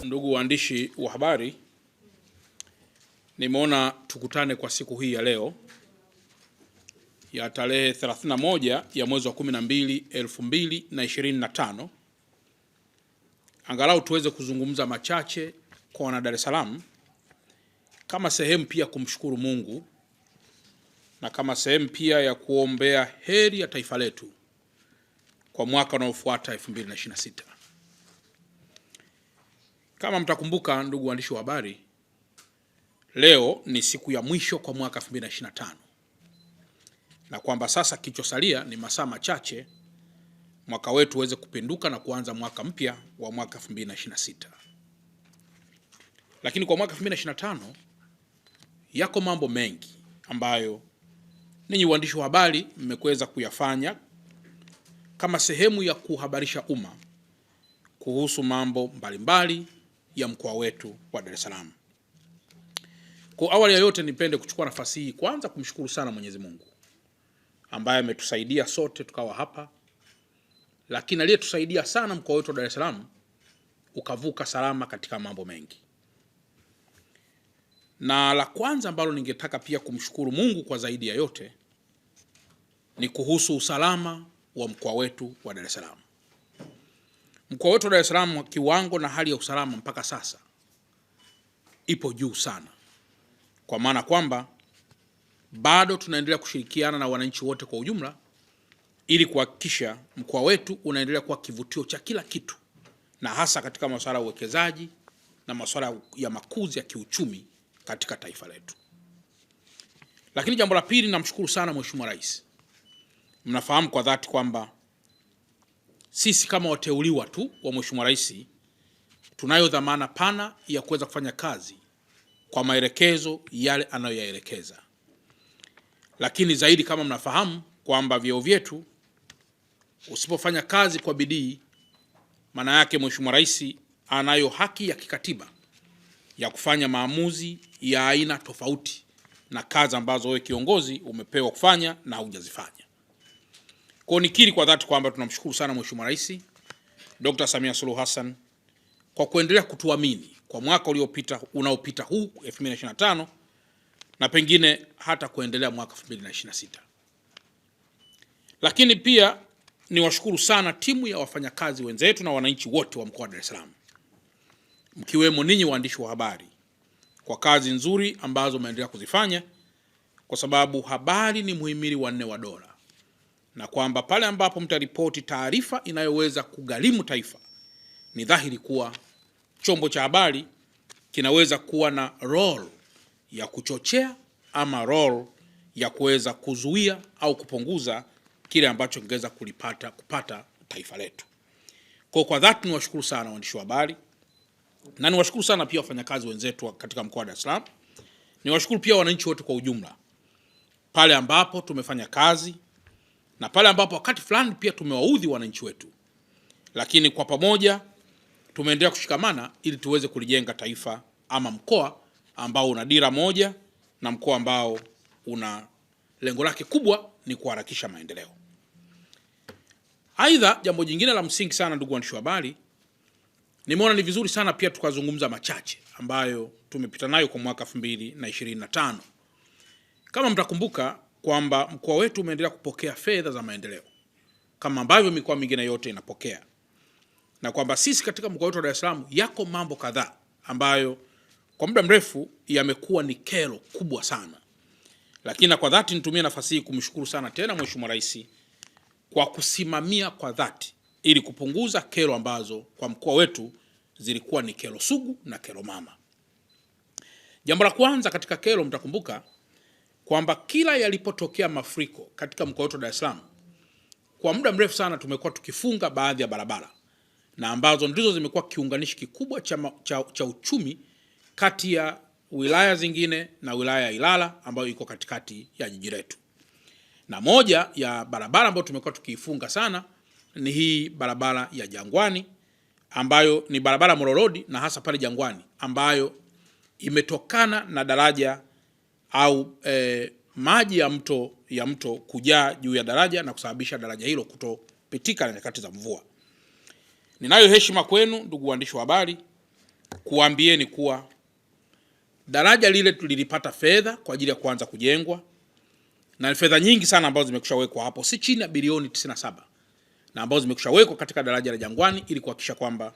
Ndugu waandishi wa habari, nimeona tukutane kwa siku hii ya leo ya tarehe 31 ya mwezi wa 12 2025, angalau tuweze kuzungumza machache kwa wana Dar es Salaam kama sehemu pia kumshukuru Mungu na kama sehemu pia ya kuombea heri ya taifa letu kwa mwaka unaofuata 2026. Kama mtakumbuka, ndugu waandishi wa habari, leo ni siku ya mwisho kwa mwaka 2025, na kwamba sasa kilichosalia ni masaa machache mwaka wetu uweze kupinduka na kuanza mwaka mpya wa mwaka 2026. Lakini kwa mwaka 2025 yako mambo mengi ambayo ninyi waandishi wa habari mmeweza kuyafanya kama sehemu ya kuhabarisha umma kuhusu mambo mbalimbali ya mkoa wetu wa Dar es Salaam. Kwa awali ya yote, nipende kuchukua nafasi hii kwanza kumshukuru sana Mwenyezi Mungu ambaye ametusaidia sote tukawa hapa, lakini aliyetusaidia sana mkoa wetu wa Dar es Salaam ukavuka salama katika mambo mengi. Na la kwanza ambalo ningetaka pia kumshukuru Mungu kwa zaidi ya yote ni kuhusu usalama wa mkoa wetu wa Dar es Salaam. Mkoa wetu wa Dar es Salaam, kiwango na hali ya usalama mpaka sasa ipo juu sana, kwa maana kwamba bado tunaendelea kushirikiana na wananchi wote kwa ujumla ili kuhakikisha mkoa wetu unaendelea kuwa kivutio cha kila kitu, na hasa katika masuala ya uwekezaji na masuala ya makuzi ya kiuchumi katika taifa letu. Lakini jambo la pili, namshukuru sana Mheshimiwa Rais. Mnafahamu kwa dhati kwamba sisi kama wateuliwa tu wa Mheshimiwa Rais tunayo dhamana pana ya kuweza kufanya kazi kwa maelekezo yale anayoyaelekeza. Lakini zaidi, kama mnafahamu kwamba vyeo vyetu usipofanya kazi kwa bidii, maana yake Mheshimiwa Rais anayo haki ya kikatiba ya kufanya maamuzi ya aina tofauti na kazi ambazo wewe kiongozi umepewa kufanya na hujazifanya. Kwa nikiri kwa dhati kwamba tunamshukuru sana Mheshimiwa Rais Dr. Samia Suluhu Hassan kwa kuendelea kutuamini kwa mwaka unaopita huu 2025 na pengine hata kuendelea mwaka 2026. Lakini pia niwashukuru sana timu ya wafanyakazi wenzetu na wananchi wote wa mkoa wa Dar es Salaam, mkiwemo ninyi waandishi wa habari, kwa kazi nzuri ambazo mnaendelea kuzifanya, kwa sababu habari ni muhimili wa nne wa dola, na kwamba pale ambapo mtaripoti taarifa inayoweza kugharimu taifa, ni dhahiri kuwa chombo cha habari kinaweza kuwa na role ya kuchochea ama role ya kuweza kuzuia au kupunguza kile ambacho kingeweza kupata taifa letu. Kwa dhati niwashukuru sana waandishi wa habari, na niwashukuru sana pia wafanyakazi wenzetu katika mkoa wa Dar es Salaam. Niwashukuru pia wananchi wote kwa ujumla pale ambapo tumefanya kazi na pale ambapo wakati fulani pia tumewaudhi wananchi wetu, lakini kwa pamoja tumeendelea kushikamana ili tuweze kulijenga taifa ama mkoa ambao una dira moja na mkoa ambao una lengo lake kubwa ni kuharakisha maendeleo. Aidha, jambo jingine la msingi sana, ndugu waandishi wa habari, nimeona ni vizuri sana pia tukazungumza machache ambayo tumepita nayo kwa mwaka 2025. Kama mtakumbuka kwamba mkoa wetu umeendelea kupokea fedha za maendeleo kama ambavyo mikoa mingine yote inapokea, na kwamba sisi katika mkoa wetu wa Dar es Salaam yako mambo kadhaa ambayo kwa muda mrefu yamekuwa ni kero kubwa sana. Lakini kwa dhati nitumie nafasi hii kumshukuru sana tena Mheshimiwa Rais kwa kusimamia kwa dhati ili kupunguza kero ambazo kwa mkoa wetu zilikuwa ni kero sugu na kero mama. Jambo la kwanza katika kero, mtakumbuka kwamba kila yalipotokea mafuriko katika mkoa wetu wa Dar es Salaam, kwa muda mrefu sana tumekuwa tukifunga baadhi ya barabara, na ambazo ndizo zimekuwa kiunganishi kikubwa cha uchumi kati ya wilaya zingine na wilaya ya Ilala ambayo iko katikati ya jiji letu. Na moja ya barabara ambayo tumekuwa tukiifunga sana ni hii barabara ya Jangwani, ambayo ni barabara Molo Road, na hasa pale Jangwani ambayo imetokana na daraja au maji ya mto kujaa juu ya daraja na kusababisha daraja hilo kutopitika na nyakati za mvua. Ninayo heshima kwenu ndugu waandishi wa habari kuambieni kuwa daraja lile tulilipata fedha kwa ajili ya kuanza kujengwa, na fedha nyingi sana ambazo zimekushawekwa hapo, si chini ya bilioni 97, na ambazo zimekushawekwa katika daraja la Jangwani ili kuhakikisha kwamba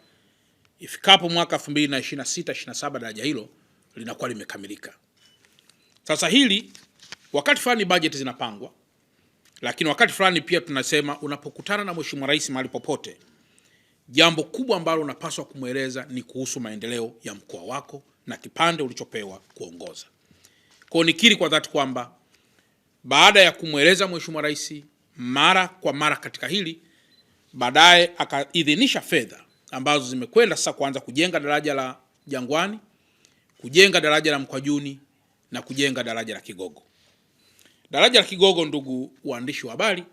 ifikapo mwaka 2026-27 daraja hilo linakuwa limekamilika. Sasa hili wakati fulani budget zinapangwa, lakini wakati fulani pia tunasema unapokutana na Mheshimiwa Rais mahali popote, jambo kubwa ambalo unapaswa kumweleza ni kuhusu maendeleo ya mkoa wako na kipande ulichopewa kuongoza. Kwa nikiri kwa dhati kwamba baada ya kumweleza Mheshimiwa Rais mara kwa mara katika hili, baadaye akaidhinisha fedha ambazo zimekwenda sasa kuanza kujenga daraja la Jangwani, kujenga daraja la Mkwajuni na kujenga daraja la Kigogo. Daraja la Kigogo, ndugu waandishi wa habari,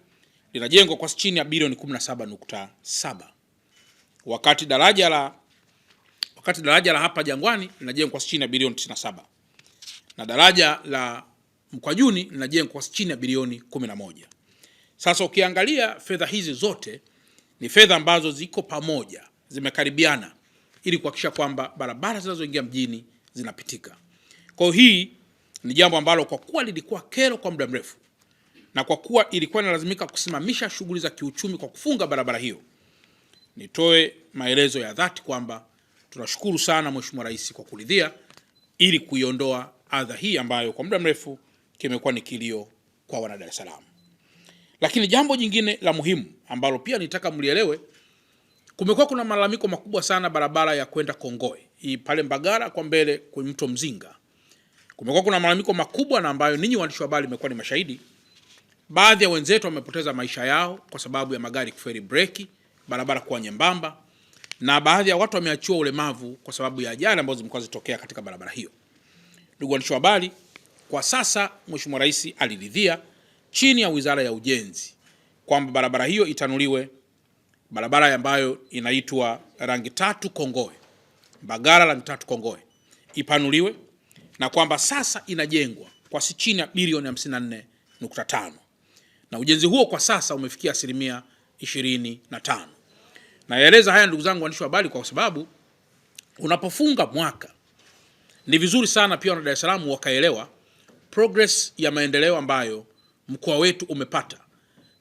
linajengwa kwa chini ya bilioni 17.7. Wakati daraja la hapa Jangwani linajengwa kwa chini ya bilioni 97. Na daraja la Mkwajuni linajengwa kwa chini ya bilioni 11. Sasa ukiangalia fedha hizi zote ni fedha ambazo ziko pamoja, zimekaribiana ili kuhakikisha kwamba barabara zinazoingia mjini zinapitika. Kwa hii ni jambo ambalo kwa kuwa lilikuwa kero kwa muda mrefu, na kwa kuwa ilikuwa inalazimika kusimamisha shughuli za kiuchumi kwa kufunga barabara hiyo, nitoe maelezo ya dhati kwamba tunashukuru sana Mheshimiwa Rais kwa kuridhia ili kuiondoa adha hii ambayo kwa muda mrefu kimekuwa ni kilio kwa wana Dar es Salaam. Lakini jambo jingine la muhimu ambalo pia nitaka mlielewe, kumekuwa kuna malalamiko makubwa sana barabara ya kwenda Kongoe, hii pale Mbagala kwa mbele kwenye mto Mzinga. Kumekuwa kuna malalamiko makubwa na ambayo ninyi waandishi wa habari mmekuwa ni mashahidi. Baadhi ya wenzetu wamepoteza maisha yao kwa sababu ya magari kufeli breki, barabara kuwa nyembamba, na baadhi ya watu wameachiwa ulemavu kwa sababu ya ajali ambazo zimekuwa zitokea katika barabara hiyo. Ndugu waandishi wa habari, kwa sasa Mheshimiwa Rais aliridhia chini ya Wizara ya Ujenzi kwamba barabara hiyo itanuliwe, barabara ambayo inaitwa Rangi Tatu Kongoe, Mbagala Rangi Tatu Kongoe ipanuliwe, na kwamba sasa inajengwa kwa si chini ya bilioni 54.5. Na ujenzi huo kwa sasa umefikia 25%. Naeleza haya ndugu zangu waandishi wa habari kwa sababu unapofunga mwaka ni vizuri sana pia wana Dar es Salaam wakaelewa progress ya maendeleo ambayo mkoa wetu umepata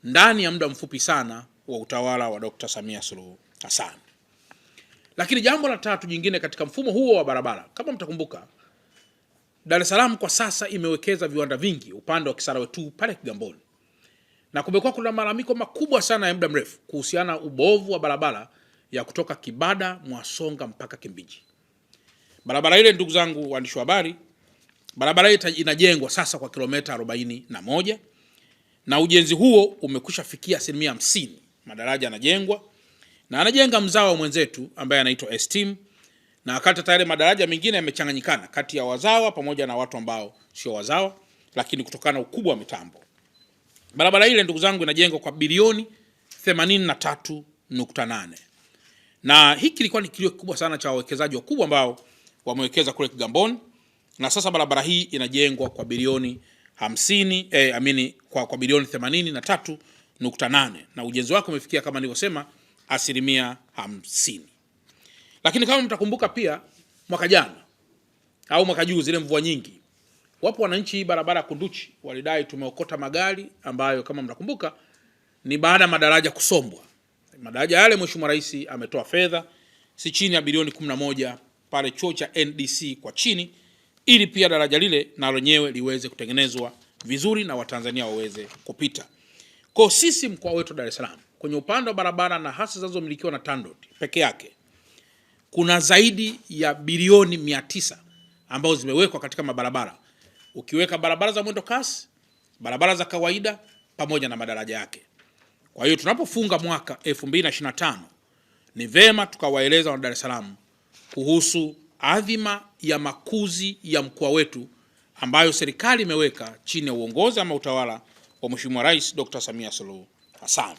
ndani ya muda mfupi sana wa utawala wa Dr. Samia Suluhu Hassan. Lakini jambo la tatu jingine katika mfumo huo wa barabara, kama mtakumbuka, Dar es Salaam kwa sasa imewekeza viwanda vingi upande wa Kisarawe tu pale Kigamboni. Na kumekuwa kuna malalamiko makubwa sana ya muda mrefu kuhusiana ubovu wa barabara ya kutoka Kibada, Mwasonga mpaka Kimbiji. Barabara ile ndugu zangu waandishi wa habari, barabara ile inajengwa sasa kwa kilomita 41 na ujenzi huo umekwisha fikia 50%. Madaraja yanajengwa na anajenga mzao mwenzetu ambaye anaitwa Esteem, na wakati tayari madaraja mengine yamechanganyikana kati ya wazawa pamoja na watu ambao sio wazawa, lakini kutokana na ukubwa wa mitambo. Barabara ile ndugu zangu inajengwa kwa bilioni 83.8. Na hiki kilikuwa ni kilio kikubwa sana cha wawekezaji wakubwa ambao wamewekeza kule Kigamboni, na sasa barabara hii inajengwa kwa bilioni 50 kwa bilioni 83.8, na ujenzi wake umefikia kama nilivyosema 50%. Lakini kama mtakumbuka pia mwaka jana au mwaka juzi zile mvua nyingi, wapo wananchi barabara ya Kunduchi walidai tumeokota magari ambayo kama mnakumbuka ni baada ya madaraja kusombwa. Madaraja yale Mheshimiwa Rais ametoa fedha si chini ya bilioni 11 pale chuo cha NDC kwa chini, ili pia daraja lile na lenyewe liweze kutengenezwa vizuri na Watanzania waweze kupita. Kwa sisi mkoa wetu Dar es Salaam kwenye upande wa barabara na hasa zinazomilikiwa na TANROADS peke yake kuna zaidi ya bilioni 900 ambazo zimewekwa katika mabarabara, ukiweka barabara za mwendo kasi, barabara za kawaida pamoja na madaraja yake. Kwa hiyo tunapofunga mwaka 2025 ni vema tukawaeleza wana Dar es Salaam kuhusu adhima ya makuzi ya mkoa wetu ambayo serikali imeweka chini ya uongozi ama utawala wa Mheshimiwa Rais Dr. Samia Suluhu Hassan.